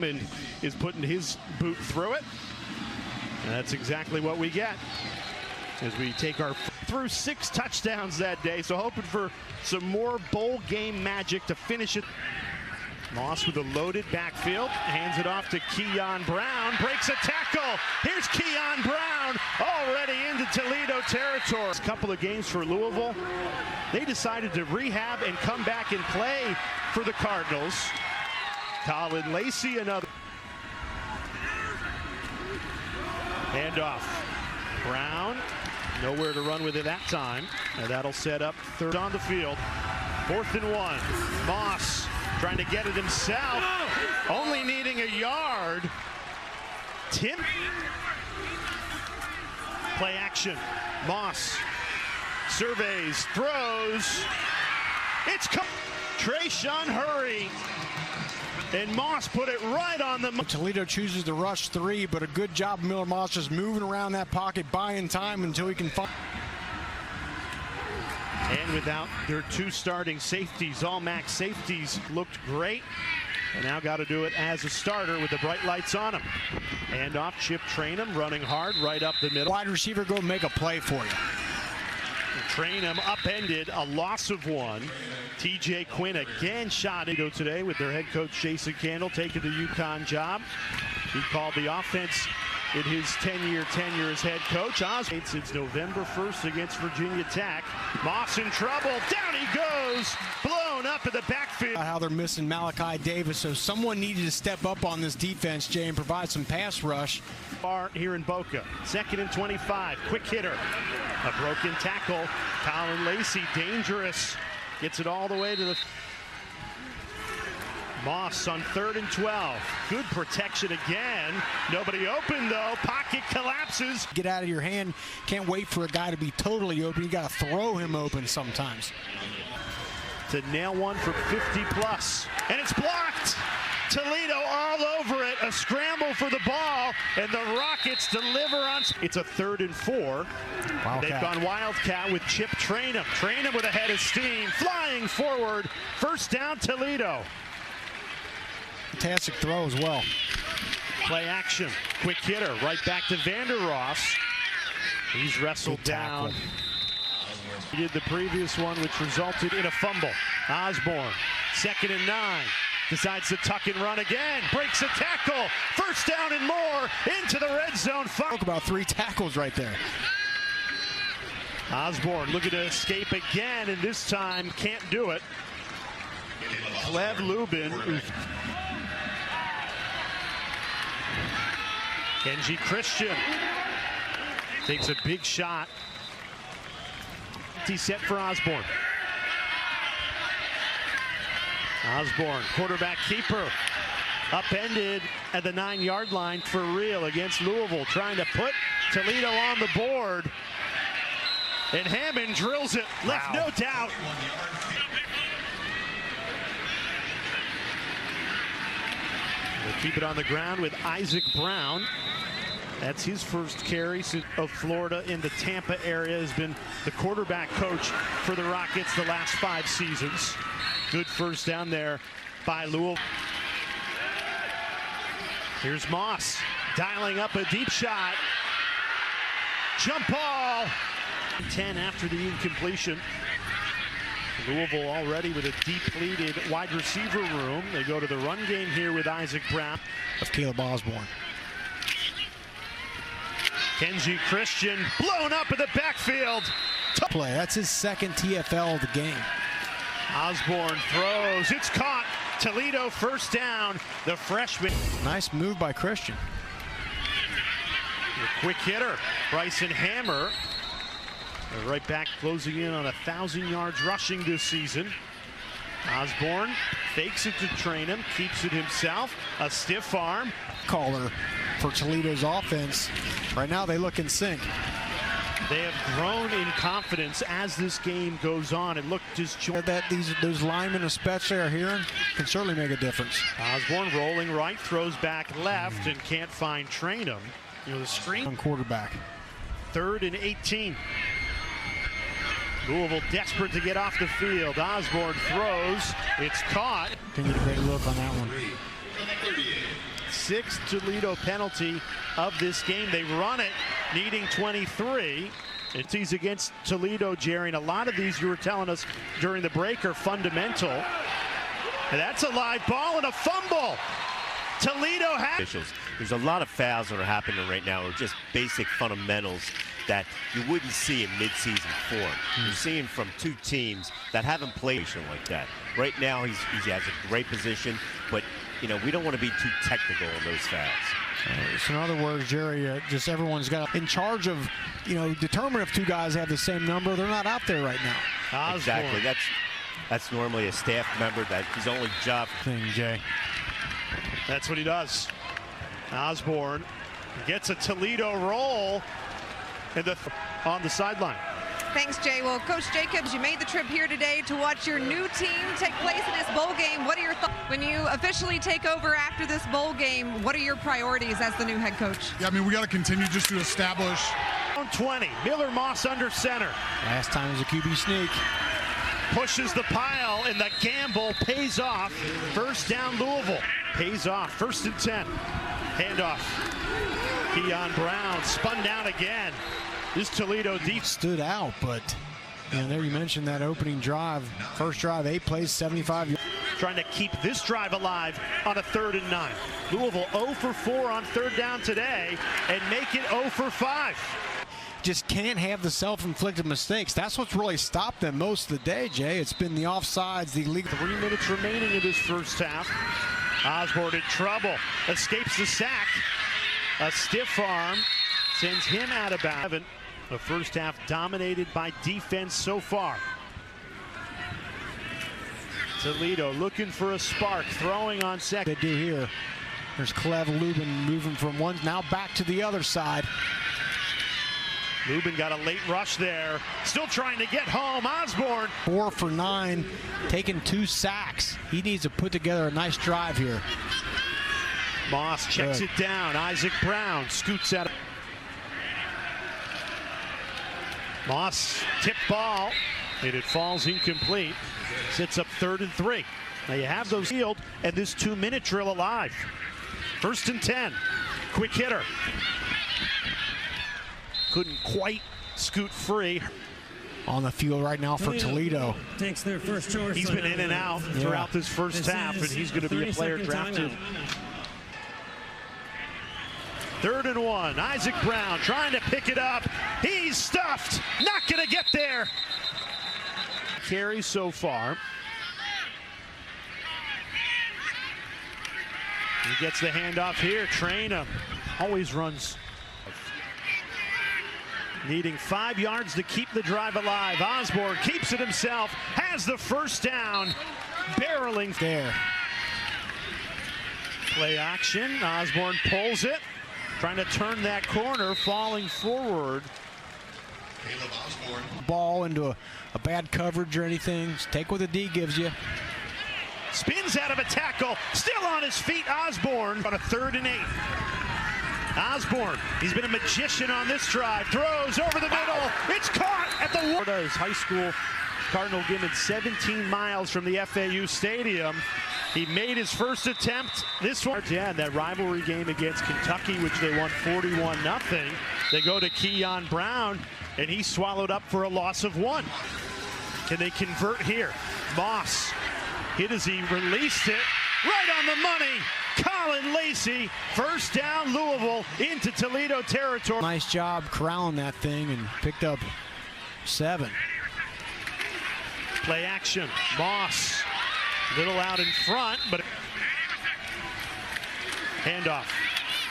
Is putting his boot through it, and that's exactly what we get as we take our through 6 touchdowns that day. So hoping for some more bowl game magic to finish it. Moss with a loaded backfield, hands it off to Keon Brown, breaks a tackle. Here's Keon Brown already into Toledo territory. A couple of games for Louisville. They decided to rehab and come back and play for the Cardinals. Colin Lacey, another handoff. Brown, nowhere to run with it that time. And that'll set up third on the field. 4th and 1. Moss trying to get it himself, only needing a yard. Tim. Play action. Moss surveys, throws. It's Trayshawn Hurry. And Moss put it right on the... Toledo chooses to rush 3, but a good job Miller Moss just moving around that pocket, buying time until he can find... And without their 2 starting safeties, all max safeties looked great. And now got to do it as a starter with the bright lights on him. And off Chip Traynham, running hard right up the middle. Wide receiver, go make a play for you. Traynham upended, a loss of 1. TJ Quinn again shot into today with their head coach Jason Candle taking the UConn job. He called the offense in his 10-year tenure as head coach. Osborne since November 1st against Virginia Tech. Moss in trouble. Down he goes. Blown up in the backfield. How they're missing Malachi Davis, so someone needed to step up on this defense, Jay, and provide some pass rush. Here in Boca. 2nd and 25. Quick hitter. A broken tackle. Colin Lacey, dangerous. Gets it all the way to the... Moss on 3rd and 12. Good protection again. Nobody open though. Pocket collapses. Get out of your hand. Can't wait for a guy to be totally open. You got to throw him open sometimes. To nail one for 50 plus. And it's blocked. Toledo all over it. A scramble for the ball. And the Rockets deliver on... It's a 3rd and 4. Wildcat. They've gone Wildcat with Chip Traynham. Traynham with a head of steam. Flying forward. 1st down Toledo. Fantastic throw as well. Play action. Quick hitter. Right back to Vander Ross. He's wrestled down. He did the previous one, which resulted in a fumble. Osborne, 2nd and 9. Decides to tuck and run again. Breaks a tackle. 1st down and more. Into the red zone. Talk about 3 tackles right there. Osborne looking to escape again, and this time can't do it. Clev Lubin. Kenji Christian takes a big shot. He's set for Osborne. Osborne, quarterback keeper, upended at the 9-yard line for real against Louisville, trying to put Toledo on the board. And Hammond drills it, left no doubt. We'll keep it on the ground with Isaac Brown. That's his first carry of Florida in the Tampa area. Has been the quarterback coach for the Rockets the last 5 seasons. Good 1st down there by Louisville. Here's Moss dialing up a deep shot. Jump ball. 10 after the incompletion. Louisville already with a depleted wide receiver room. They go to the run game here with Isaac Brown. Of Caleb Osborne. Kenji Christian blown up in the backfield. Play. That's his 2nd TFL of the game. Osborne throws. It's caught. Toledo 1st down. The freshman. Nice move by Christian. A quick hitter. Bryson Hammer. Right back closing in on 1,000 yards rushing this season. Osborne fakes it to Traynham, keeps it himself. A stiff arm. Caller for Toledo's offense. Right now they look in sync. They have grown in confidence as this game goes on. It looked disjointed. That those linemen especially are hearing can certainly make a difference. Osborne rolling right, throws back left, and can't find Traynham. You know, the screen. On quarterback. 3rd and 18. Louisville desperate to get off the field. Osborne throws. It's caught. Can get a great look on that one. sixth Toledo penalty of this game. They run it, needing 23. It's against Toledo, Jerry, and a lot of these you were telling us during the break are fundamental. And that's a live ball and a fumble. Toledo has. There's a lot of fouls that are happening right now, or just basic fundamentals that you wouldn't see in midseason form. You're seeing from two teams that haven't played like that. Right now, he has a great position, but you know we don't want to be too technical in those fouls. So in other words, Jerry, just everyone's got in charge of, determine if two guys have the same number. They're not out there right now. Exactly. That's normally a staff member. That's his only job. Jay. That's what he does. Osborne gets a Toledo roll on the sideline. Thanks, Jay. Well, Coach Jacobs, you made the trip here today to watch your new team take place in this bowl game. What are your thoughts when you officially take over after this bowl game? What are your priorities as the new head coach? Yeah, I mean, we got to continue just to establish. 20. Miller Moss under center. Last time was a QB sneak. Pushes the pile, and the gamble pays off. First down, Louisville. Pays off. 1st and 10. Handoff. Keon Brown spun down again. This Toledo deep stood out, but there you mentioned that opening drive. First drive, 8 plays, 75 yards. Trying to keep this drive alive on a 3rd and 9. Louisville 0 for 4 on 3rd down today and make it 0 for 5. Just can't have the self-inflicted mistakes. That's what's really stopped them most of the day, Jay. It's been the offsides, the league. 3 minutes remaining in this first half. Osborne in trouble. Escapes the sack. A stiff arm sends him out of bounds. The first half dominated by defense so far. Toledo looking for a spark, throwing on second. They do here. There's Clev Lubin moving from one, now back to the other side. Lubin got a late rush there. Still trying to get home. Osborne. 4 for 9, taking 2 sacks. He needs to put together a nice drive here. Moss checks it down. Isaac Brown scoots out. Moss tipped ball, and it falls incomplete. Sits up 3rd and 3. Now you have those field and this 2-minute drill alive. 1st and 10. Quick hitter. Couldn't quite scoot free. On the field right now for Toledo. Takes their first choice. He's been in and out throughout this first half, and he's going to be a player drafted. 3rd and 1. Isaac Brown trying to pick it up. He's stuffed. Not going to get there. Carry so far. He gets the handoff here. Train him. Always runs. Needing 5 yards to keep the drive alive. Osborne keeps it himself. Has the first down. Barreling there. Play action. Osborne pulls it. Trying to turn that corner, falling forward. Ball into a bad coverage or anything. Just take what the D gives you. Spins out of a tackle. Still on his feet, Osborne. On a 3rd and 8. Osborne, he's been a magician on this drive. Throws over the middle. It's caught at the water. His high school Cardinal given 17 miles from the FAU Stadium. He made his first attempt. This one, yeah, that rivalry game against Kentucky, which they won 41-0. They go to Keon Brown, and he swallowed up for a loss of 1. Can they convert here? Moss hit as he released it. Right on the money. Colin Lacey, first down Louisville into Toledo territory. Nice job corralling that thing and picked up 7. Play action. Moss. Little out in front, but handoff.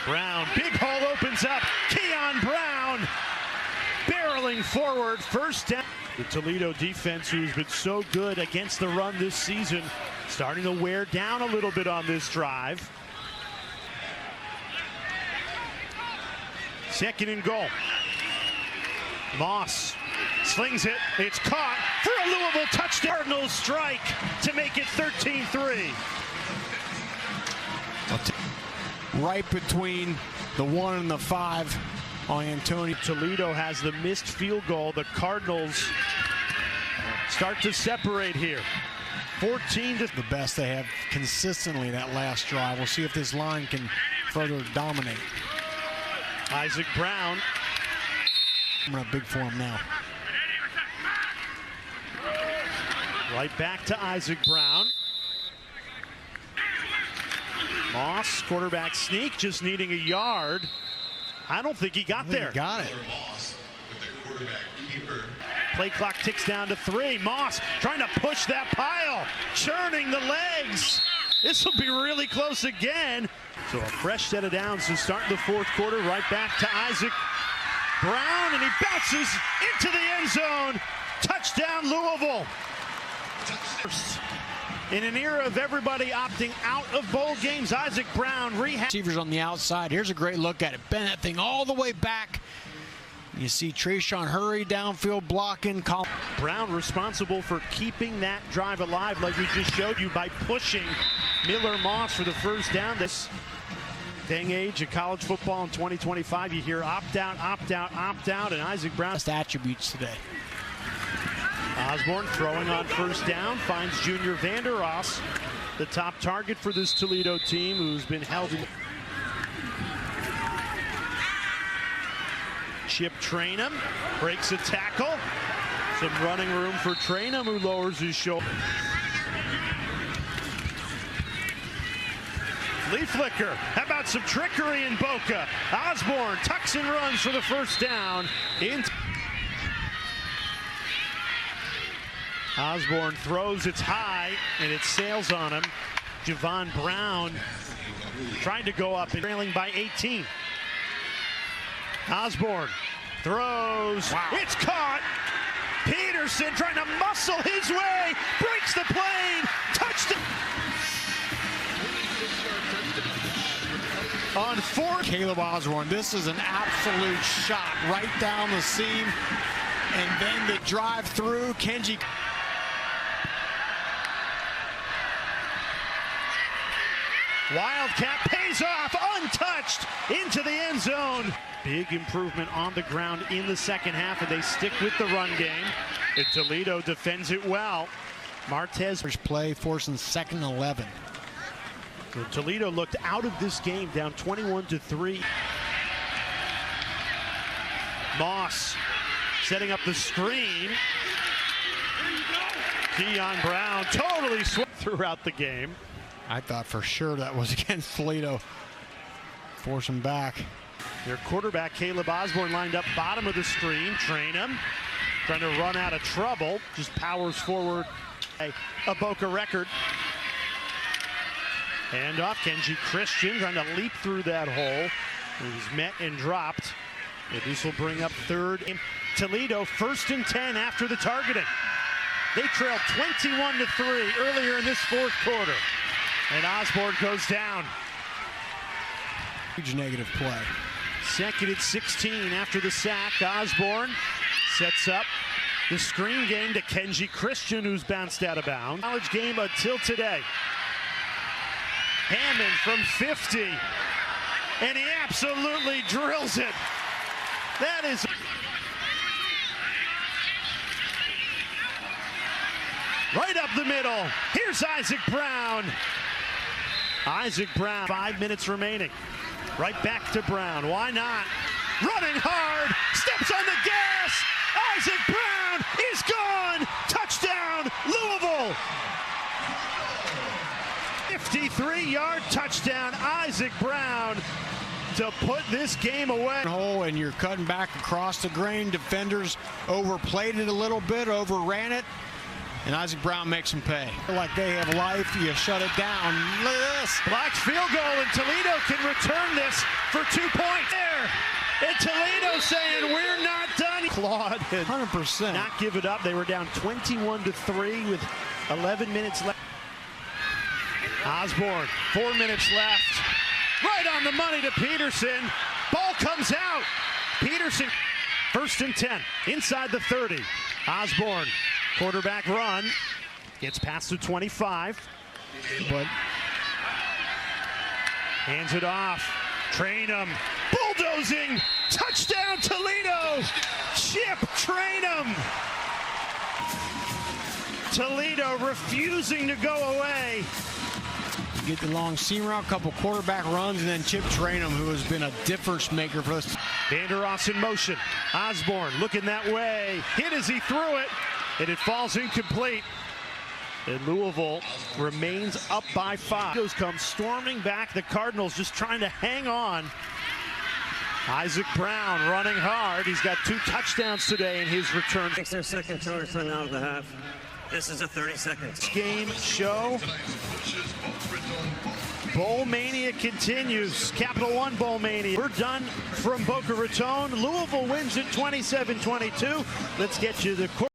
Brown, big hole opens up. Keon Brown barreling forward, first down. The Toledo defense, who's been so good against the run this season, starting to wear down a little bit on this drive. 2nd and goal. Moss slings it. It's caught for a Louisville touchdown. Cardinals strike to make it 13-3. Right between the 1 and the 5 on Antonio. Toledo has the missed field goal. The Cardinals start to separate here. 14 to the best they have consistently that last drive. We'll see if this line can further dominate. Isaac Brown. I'm going to big for him now. Right back to Isaac Brown. Moss, quarterback sneak, just needing a yard. I don't think he got there. He got it. Play clock ticks down to 3. Moss trying to push that pile, churning the legs. This will be really close again. So a fresh set of downs to start the fourth quarter. Right back to Isaac Brown, and he bounces into the end zone. Touchdown, Louisville. In an era of everybody opting out of bowl games, Isaac Brown receivers on the outside. Here's a great look at it. Bend that thing all the way back. You see Trayshawn hurry downfield blocking. Brown responsible for keeping that drive alive like we just showed you by pushing Miller Moss for the first down. This dang age of college football in 2025, you hear opt out, opt out, opt out, and Isaac Brown. Best attributes today. Osborne throwing on first down, finds Junior Vandeross, the top target for this Toledo team, who's been held in. Chip Trainum breaks a tackle. Some running room for Trainum, who lowers his shoulder. Flea flicker. How about some trickery in Boca? Osborne tucks and runs for the first down. Osborne throws, it's high, and it sails on him. Javon Brown trying to go up and trailing by 18. Osborne throws, It's caught. Peterson trying to muscle his way, breaks the plane, touchdown. On fourth. Caleb Osborne, this is an absolute shot right down the seam, and then the drive through. Kenji. Wildcat pays off, untouched, into the end zone. Big improvement on the ground in the second half, and they stick with the run game. And Toledo defends it well. Martez play forcing 2nd and 11. So Toledo looked out of this game down 21-3. Moss setting up the screen. Keon Brown totally swept throughout the game. I thought for sure that was against Toledo. Force him back. Their quarterback, Caleb Osborne, lined up bottom of the screen. Trainum trying to run out of trouble. Just powers forward. A Boca record. Hand off. Kenji Christian trying to leap through that hole. He's met and dropped. And this will bring up third. Toledo 1st and 10 after the targeting. They trailed 21-3 earlier in this fourth quarter. And Osborne goes down. Huge negative play. 2nd and 16 after the sack. Osborne sets up the screen game to Kenji Christian, who's bounced out of bounds. College game until today. Hammond from 50. And he absolutely drills it. That is... right up the middle. Here's Isaac Brown. Isaac Brown, 5 minutes remaining. Right back to Brown. Why not? Running hard. Steps on the gas. Isaac Brown is gone. Touchdown, Louisville. 53-yard touchdown, Isaac Brown, to put this game away. And you're cutting back across the grain. Defenders overplayed it a little bit, overran it. And Isaac Brown makes them pay. Like they have life, you shut it down. Look at this. Blocked field goal, and Toledo can return this for 2 points. There. And Toledo saying, we're not done. Claude 100%. Not give it up. They were down 21-3 with 11 minutes left. Osborne, 4 minutes left. Right on the money to Peterson. Ball comes out. Peterson, 1st and 10, inside the 30. Osborne, quarterback run. Gets past the 25. But hands it off. Trainum, bulldozing. Touchdown, Toledo. Chip Trainum. Toledo refusing to go away. Get the long seam route, couple quarterback runs, and then Chip Trainum, who has been a difference maker for us. Vander Ross in motion. Osborne looking that way. Hit as he threw it, and it falls incomplete. And Louisville remains up by 5. Comes storming back. The Cardinals just trying to hang on. Isaac Brown running hard. He's got 2 touchdowns today in his return. Takes their second charge time out of the half. This is a 30 seconds. Game show. Bowl Mania continues. Capital One Bowl Mania. We're done from Boca Raton. Louisville wins it 27-22. Let's get you the